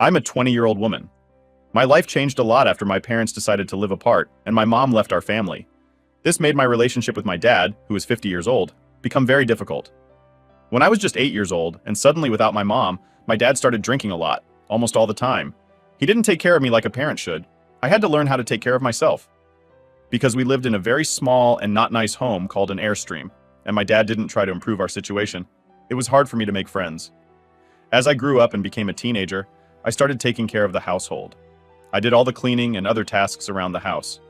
I'm a 20-year-old woman. My life changed a lot after my parents decided to live apart and my mom left our family. This made my relationship with my dad, who is 50 years old, become very difficult. When I was just 8 years old and suddenly without my mom, my dad started drinking a lot, almost all the time. He didn't take care of me like a parent should. I had to learn how to take care of myself. Because we lived in a very small and not nice home called an Airstream, and my dad didn't try to improve our situation, it was hard for me to make friends. As I grew up and became a teenager, I started taking care of the household. I did all the cleaning and other tasks around the house.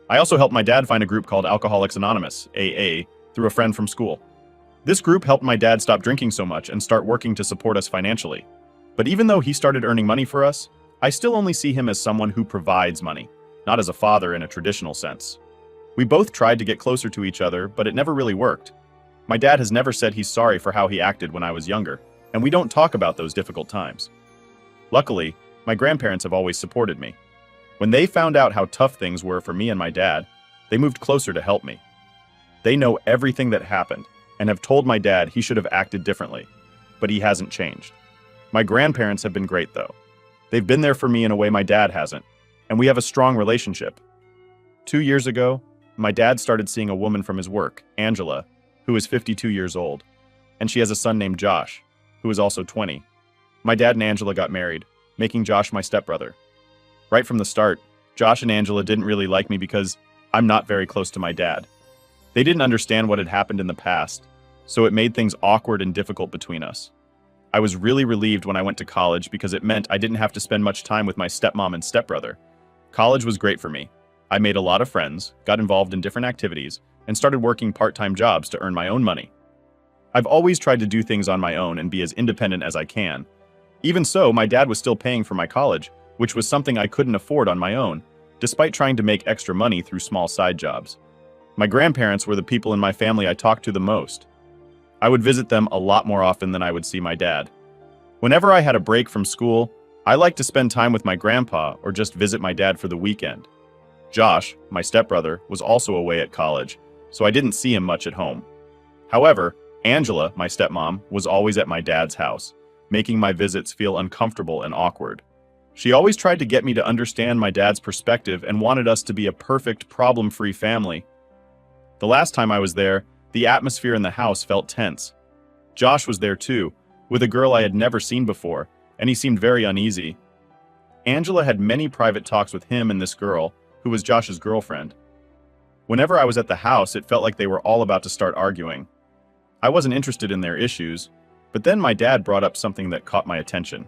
I also helped my dad find a group called Alcoholics Anonymous, AA, through a friend from school. This group helped my dad stop drinking so much and start working to support us financially. But even though he started earning money for us, I still only see him as someone who provides money, not as a father in a traditional sense. We both tried to get closer to each other, but it never really worked. My dad has never said he's sorry for how he acted when I was younger, and we don't talk about those difficult times. Luckily, my grandparents have always supported me. When they found out how tough things were for me and my dad, they moved closer to help me. They know everything that happened and have told my dad he should have acted differently, but he hasn't changed. My grandparents have been great though. They've been there for me in a way my dad hasn't, and we have a strong relationship. 2 years ago, my dad started seeing a woman from his work, Angela, who is 52 years old, and she has a son named Josh, who is also 20. My dad and Angela got married, making Josh my stepbrother. Right from the start, Josh and Angela didn't really like me because I'm not very close to my dad. They didn't understand what had happened in the past, so it made things awkward and difficult between us. I was really relieved when I went to college because it meant I didn't have to spend much time with my stepmom and stepbrother. College was great for me. I made a lot of friends, got involved in different activities, and started working part-time jobs to earn my own money. I've always tried to do things on my own and be as independent as I can. Even so, my dad was still paying for my college, which was something I couldn't afford on my own, despite trying to make extra money through small side jobs. My grandparents were the people in my family I talked to the most. I would visit them a lot more often than I would see my dad. Whenever I had a break from school, I liked to spend time with my grandpa or just visit my dad for the weekend. Josh, my stepbrother, was also away at college, so I didn't see him much at home. However, Angela, my stepmom, was always at my dad's house, making my visits feel uncomfortable and awkward. She always tried to get me to understand my dad's perspective and wanted us to be a perfect, problem-free family. The last time I was there, the atmosphere in the house felt tense. Josh was there too, with a girl I had never seen before, and he seemed very uneasy. Angela had many private talks with him and this girl, who was Josh's girlfriend. Whenever I was at the house, it felt like they were all about to start arguing. I wasn't interested in their issues, but then my dad brought up something that caught my attention.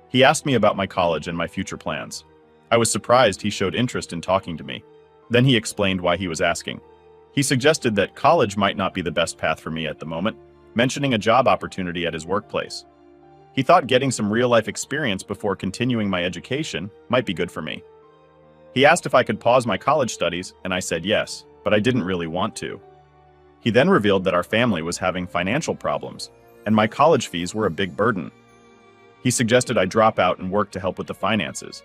He asked me about my college and my future plans. I was surprised he showed interest in talking to me. Then he explained why he was asking. He suggested that college might not be the best path for me at the moment, mentioning a job opportunity at his workplace. He thought getting some real-life experience before continuing my education might be good for me. He asked if I could pause my college studies, and I said yes, but I didn't really want to. He then revealed that our family was having financial problems, and my college fees were a big burden. He suggested I drop out and work to help with the finances.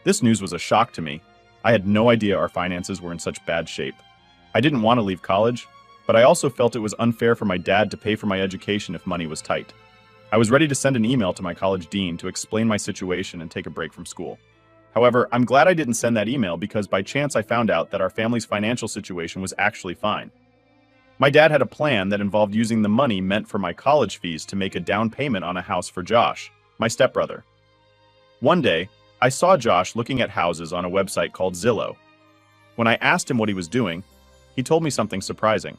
This news was a shock to me. I had no idea our finances were in such bad shape. I didn't want to leave college, but I also felt it was unfair for my dad to pay for my education if money was tight. I was ready to send an email to my college dean to explain my situation and take a break from school. However, I'm glad I didn't send that email because by chance I found out that our family's financial situation was actually fine. My dad had a plan that involved using the money meant for my college fees to make a down payment on a house for Josh, my stepbrother. One day, I saw Josh looking at houses on a website called Zillow. When I asked him what he was doing, he told me something surprising.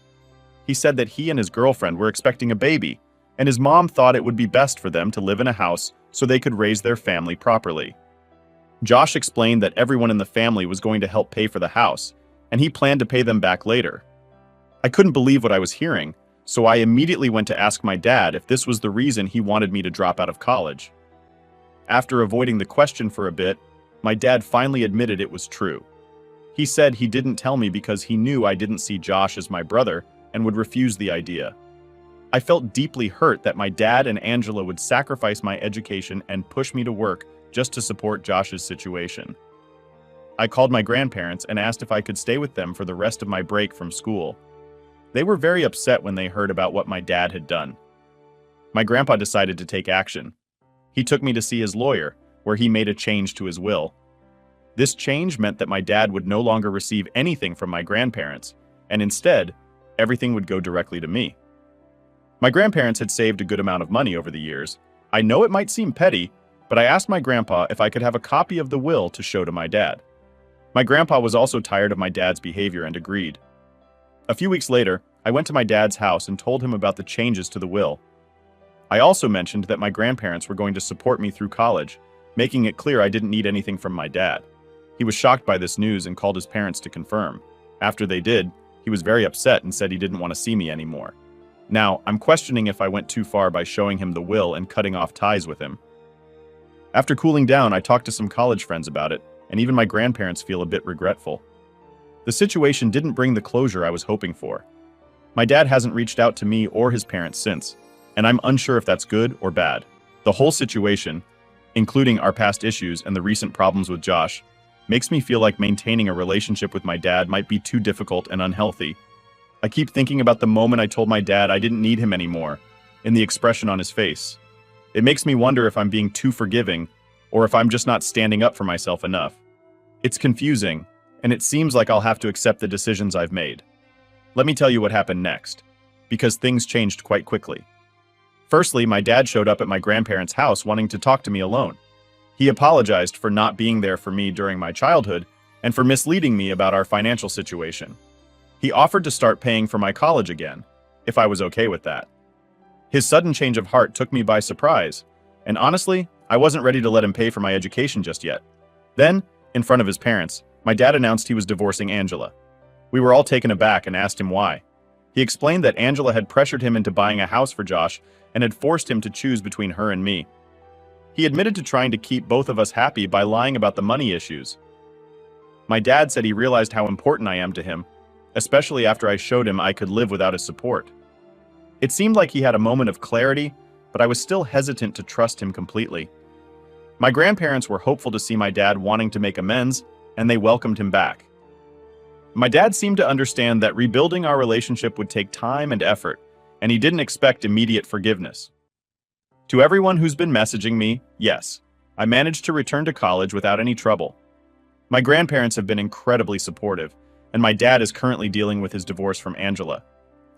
He said that he and his girlfriend were expecting a baby, and his mom thought it would be best for them to live in a house so they could raise their family properly. Josh explained that everyone in the family was going to help pay for the house, and he planned to pay them back later. I couldn't believe what I was hearing, so I immediately went to ask my dad if this was the reason he wanted me to drop out of college. After avoiding the question for a bit, my dad finally admitted it was true. He said he didn't tell me because he knew I didn't see Josh as my brother and would refuse the idea. I felt deeply hurt that my dad and Angela would sacrifice my education and push me to work just to support Josh's situation. I called my grandparents and asked if I could stay with them for the rest of my break from school. They were very upset when they heard about what my dad had done. My grandpa decided to take action. He took me to see his lawyer, where he made a change to his will. This change meant that my dad would no longer receive anything from my grandparents, and instead, everything would go directly to me. My grandparents had saved a good amount of money over the years. I know it might seem petty, but I asked my grandpa if I could have a copy of the will to show to my dad. My grandpa was also tired of my dad's behavior and agreed. A few weeks later, I went to my dad's house and told him about the changes to the will. I also mentioned that my grandparents were going to support me through college, making it clear I didn't need anything from my dad. He was shocked by this news and called his parents to confirm. After they did, he was very upset and said he didn't want to see me anymore. Now, I'm questioning if I went too far by showing him the will and cutting off ties with him. After cooling down, I talked to some college friends about it, and even my grandparents feel a bit regretful. The situation didn't bring the closure I was hoping for. My dad hasn't reached out to me or his parents since, and I'm unsure if that's good or bad. The whole situation, including our past issues and the recent problems with Josh, makes me feel like maintaining a relationship with my dad might be too difficult and unhealthy. I keep thinking about the moment I told my dad I didn't need him anymore, and the expression on his face. It makes me wonder if I'm being too forgiving, or if I'm just not standing up for myself enough. It's confusing, and it seems like I'll have to accept the decisions I've made. Let me tell you what happened next, because things changed quite quickly. Firstly, my dad showed up at my grandparents' house wanting to talk to me alone. He apologized for not being there for me during my childhood and for misleading me about our financial situation. He offered to start paying for my college again, if I was okay with that. His sudden change of heart took me by surprise, and honestly, I wasn't ready to let him pay for my education just yet. Then, in front of his parents, my dad announced he was divorcing Angela. We were all taken aback and asked him why. He explained that Angela had pressured him into buying a house for Josh and had forced him to choose between her and me. He admitted to trying to keep both of us happy by lying about the money issues. My dad said he realized how important I am to him, especially after I showed him I could live without his support. It seemed like he had a moment of clarity, but I was still hesitant to trust him completely. My grandparents were hopeful to see my dad wanting to make amends, and they welcomed him back. My dad seemed to understand that rebuilding our relationship would take time and effort, and he didn't expect immediate forgiveness. To everyone who's been messaging me, yes, I managed to return to college without any trouble. My grandparents have been incredibly supportive, and my dad is currently dealing with his divorce from Angela.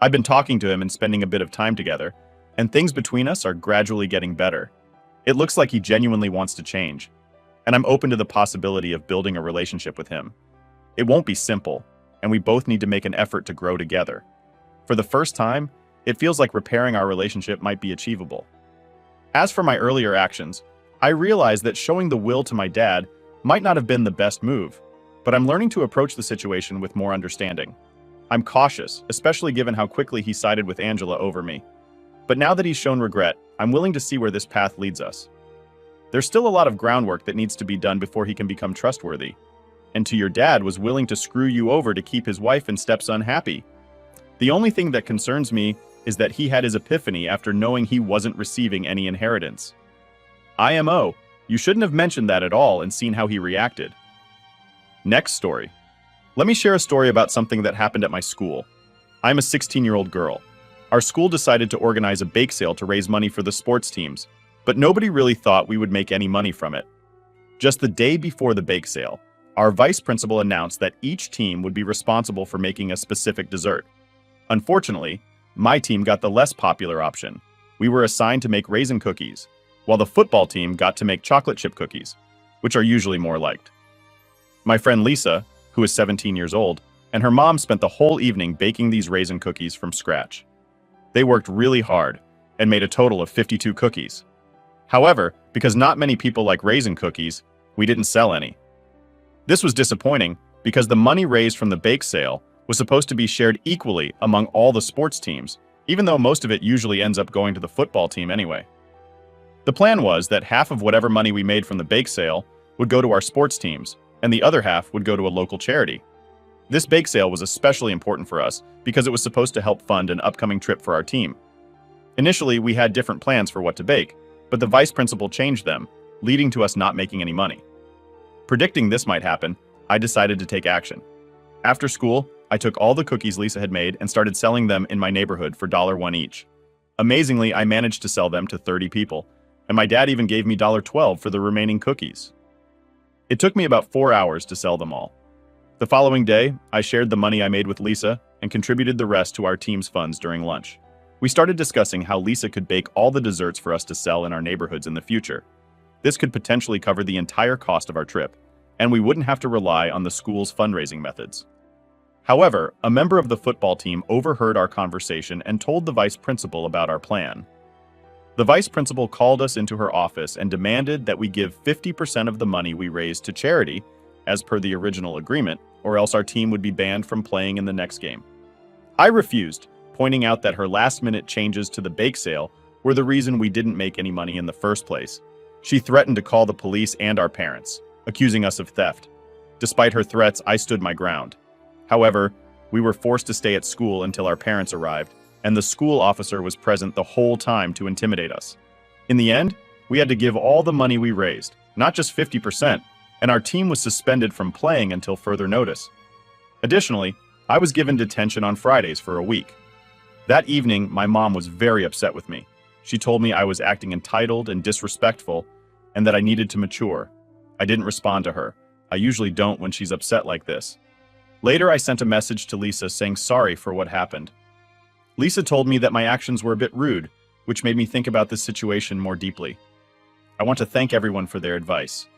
I've been talking to him and spending a bit of time together, and things between us are gradually getting better. It looks like he genuinely wants to change, and I'm open to the possibility of building a relationship with him. It won't be simple, and we both need to make an effort to grow together. For the first time, it feels like repairing our relationship might be achievable. As for my earlier actions, I realized that showing the will to my dad might not have been the best move, but I'm learning to approach the situation with more understanding. I'm cautious, especially given how quickly he sided with Angela over me. But now that he's shown regret, I'm willing to see where this path leads us. There's still a lot of groundwork that needs to be done before he can become trustworthy. And your dad was willing to screw you over to keep his wife and stepson happy. The only thing that concerns me is that he had his epiphany after knowing he wasn't receiving any inheritance. IMO, you shouldn't have mentioned that at all and seen how he reacted. Next story. Let me share a story about something that happened at my school. I'm a 16-year-old girl. Our school decided to organize a bake sale to raise money for the sports teams, but nobody really thought we would make any money from it. Just the day before the bake sale, our vice principal announced that each team would be responsible for making a specific dessert. Unfortunately, my team got the less popular option. We were assigned to make raisin cookies, while the football team got to make chocolate chip cookies, which are usually more liked. My friend Lisa, who is 17 years old, and her mom spent the whole evening baking these raisin cookies from scratch. They worked really hard and made a total of 52 cookies. However, because not many people like raisin cookies, we didn't sell any. This was disappointing because the money raised from the bake sale was supposed to be shared equally among all the sports teams, even though most of it usually ends up going to the football team anyway. The plan was that half of whatever money we made from the bake sale would go to our sports teams, and the other half would go to a local charity. This bake sale was especially important for us because it was supposed to help fund an upcoming trip for our team. Initially, we had different plans for what to bake, but the vice principal changed them, leading to us not making any money. Predicting this might happen, I decided to take action. After school, I took all the cookies Lisa had made and started selling them in my neighborhood for $1 each. Amazingly, I managed to sell them to 30 people, and my dad even gave me $12 for the remaining cookies. It took me about 4 hours to sell them all. The following day, I shared the money I made with Lisa and contributed the rest to our team's funds during lunch. We started discussing how Lisa could bake all the desserts for us to sell in our neighborhoods in the future. This could potentially cover the entire cost of our trip, and we wouldn't have to rely on the school's fundraising methods. However, a member of the football team overheard our conversation and told the vice principal about our plan. The vice principal called us into her office and demanded that we give 50% of the money we raised to charity, as per the original agreement, or else our team would be banned from playing in the next game. I refused, pointing out that her last-minute changes to the bake sale were the reason we didn't make any money in the first place. She threatened to call the police and our parents, accusing us of theft. Despite her threats, I stood my ground. However, we were forced to stay at school until our parents arrived, and the school officer was present the whole time to intimidate us. In the end, we had to give all the money we raised, not just 50%, and our team was suspended from playing until further notice. Additionally, I was given detention on Fridays for a week. That evening, my mom was very upset with me. She told me I was acting entitled and disrespectful, and that I needed to mature. I didn't respond to her. I usually don't when she's upset like this. Later, I sent a message to Lisa saying sorry for what happened. Lisa told me that my actions were a bit rude, which made me think about this situation more deeply. I want to thank everyone for their advice.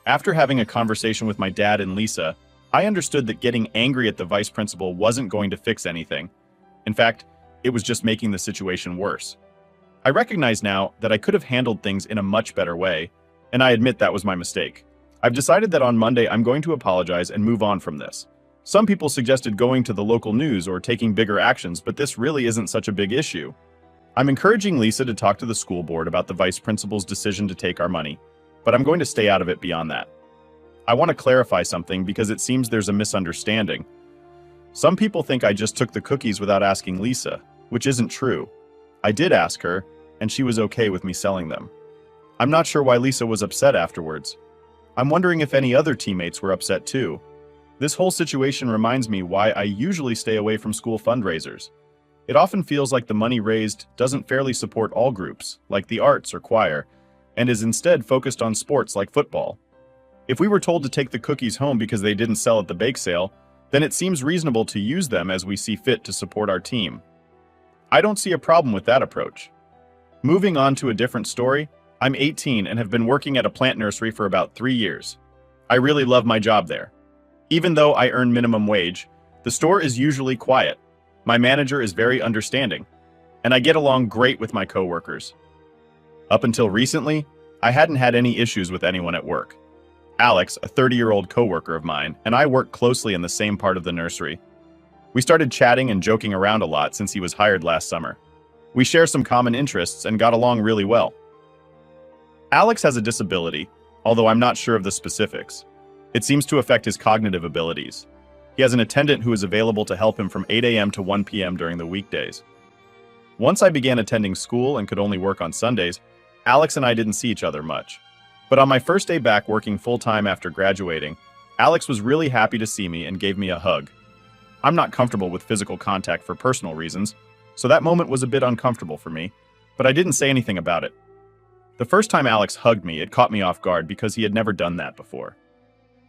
After having a conversation with my dad and Lisa, I understood that getting angry at the vice principal wasn't going to fix anything. In fact, it was just making the situation worse. I recognize now that I could have handled things in a much better way, and I admit that was my mistake. I've decided that on Monday I'm going to apologize and move on from this. Some people suggested going to the local news or taking bigger actions, but this really isn't such a big issue. I'm encouraging Lisa to talk to the school board about the vice principal's decision to take our money, but I'm going to stay out of it beyond that. I want to clarify something because it seems there's a misunderstanding. Some people think I just took the cookies without asking Lisa, which isn't true. I did ask her, and she was okay with me selling them. I'm not sure why Lisa was upset afterwards. I'm wondering if any other teammates were upset too. This whole situation reminds me why I usually stay away from school fundraisers. It often feels like the money raised doesn't fairly support all groups, like the arts or choir, and is instead focused on sports like football. If we were told to take the cookies home because they didn't sell at the bake sale, then it seems reasonable to use them as we see fit to support our team. I don't see a problem with that approach. Moving on to a different story, I'm 18 and have been working at a plant nursery for about 3 years. I really love my job there. Even though I earn minimum wage, the store is usually quiet. My manager is very understanding, and I get along great with my coworkers. Up until recently, I hadn't had any issues with anyone at work. Alex, a 30-year-old coworker of mine, and I work closely in the same part of the nursery. We started chatting and joking around a lot since he was hired last summer. We share some common interests and got along really well. Alex has a disability, although I'm not sure of the specifics. It seems to affect his cognitive abilities. He has an attendant who is available to help him from 8 a.m. to 1 p.m. during the weekdays. Once I began attending school and could only work on Sundays, Alex and I didn't see each other much. But on my first day back working full-time after graduating, Alex was really happy to see me and gave me a hug. I'm not comfortable with physical contact for personal reasons, so that moment was a bit uncomfortable for me, but I didn't say anything about it. The first time Alex hugged me, it caught me off guard because he had never done that before.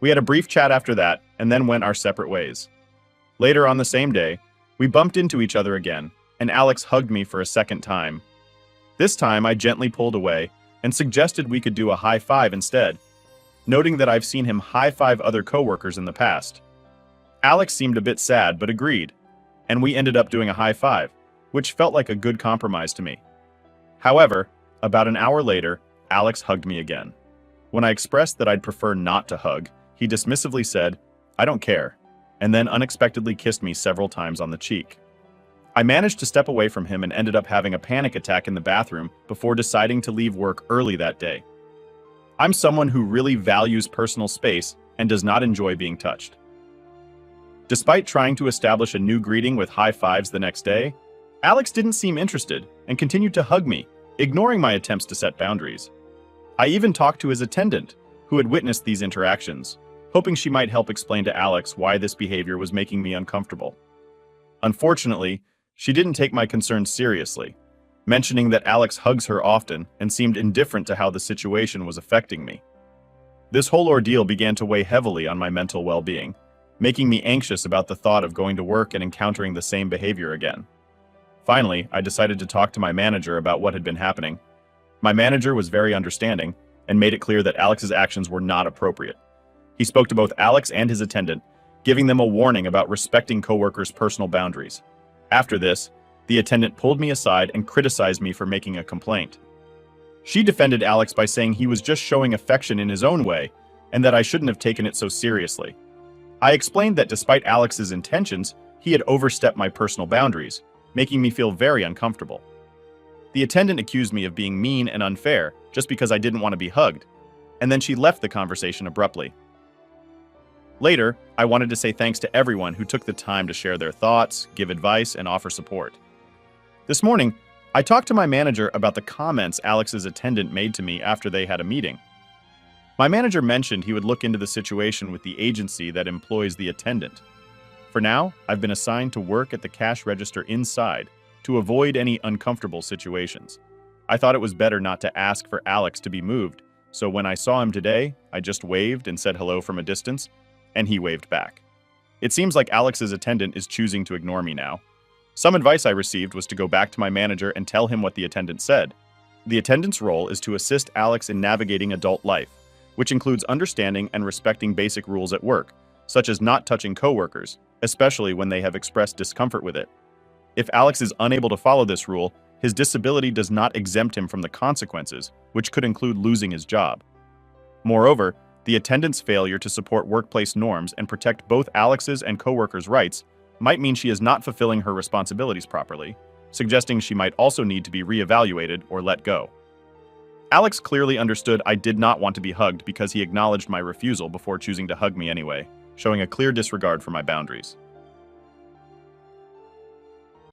We had a brief chat after that, and then went our separate ways. Later on the same day, we bumped into each other again, and Alex hugged me for a second time. This time, I gently pulled away and suggested we could do a high five instead, noting that I've seen him high five other coworkers in the past. Alex seemed a bit sad, but agreed, and we ended up doing a high five, which felt like a good compromise to me. However, about an hour later, Alex hugged me again. When I expressed that I'd prefer not to hug, he dismissively said, "I don't care," and then unexpectedly kissed me several times on the cheek. I managed to step away from him and ended up having a panic attack in the bathroom before deciding to leave work early that day. I'm someone who really values personal space and does not enjoy being touched. Despite trying to establish a new greeting with high fives the next day, Alex didn't seem interested and continued to hug me, ignoring my attempts to set boundaries. I even talked to his attendant, who had witnessed these interactions, hoping she might help explain to Alex why this behavior was making me uncomfortable. Unfortunately, she didn't take my concerns seriously. mentioning that Alex hugs her often and seemed indifferent to how the situation was affecting me. This whole ordeal began to weigh heavily on my mental well-being, making me anxious about the thought of going to work and encountering the same behavior again. Finally, I decided to talk to my manager about what had been happening. My manager was very understanding and made it clear that Alex's actions were not appropriate. He spoke to both Alex and his attendant, giving them a warning about respecting coworkers' personal boundaries. After this, the attendant pulled me aside and criticized me for making a complaint. She defended Alex by saying he was just showing affection in his own way and that I shouldn't have taken it so seriously. I explained that despite Alex's intentions, he had overstepped my personal boundaries, making me feel very uncomfortable. The attendant accused me of being mean and unfair just because I didn't want to be hugged, and then she left the conversation abruptly. Later, I wanted to say thanks to everyone who took the time to share their thoughts, give advice, and offer support. This morning, I talked to my manager about the comments Alex's attendant made to me after they had a meeting. My manager mentioned he would look into the situation with the agency that employs the attendant. For now, I've been assigned to work at the cash register inside to avoid any uncomfortable situations. I thought it was better not to ask for Alex to be moved, so when I saw him today, I just waved and said hello from a distance, and he waved back. It seems like Alex's attendant is choosing to ignore me now. Some advice I received was to go back to my manager and tell him what the attendant said. The attendant's role is to assist Alex in navigating adult life, which includes understanding and respecting basic rules at work, such as not touching coworkers, especially when they have expressed discomfort with it. If Alex is unable to follow this rule, his disability does not exempt him from the consequences, which could include losing his job. Moreover, the attendant's failure to support workplace norms and protect both Alex's and coworkers' rights might mean she is not fulfilling her responsibilities properly, suggesting she might also need to be reevaluated or let go. Alex clearly understood I did not want to be hugged because he acknowledged my refusal before choosing to hug me anyway, showing a clear disregard for my boundaries.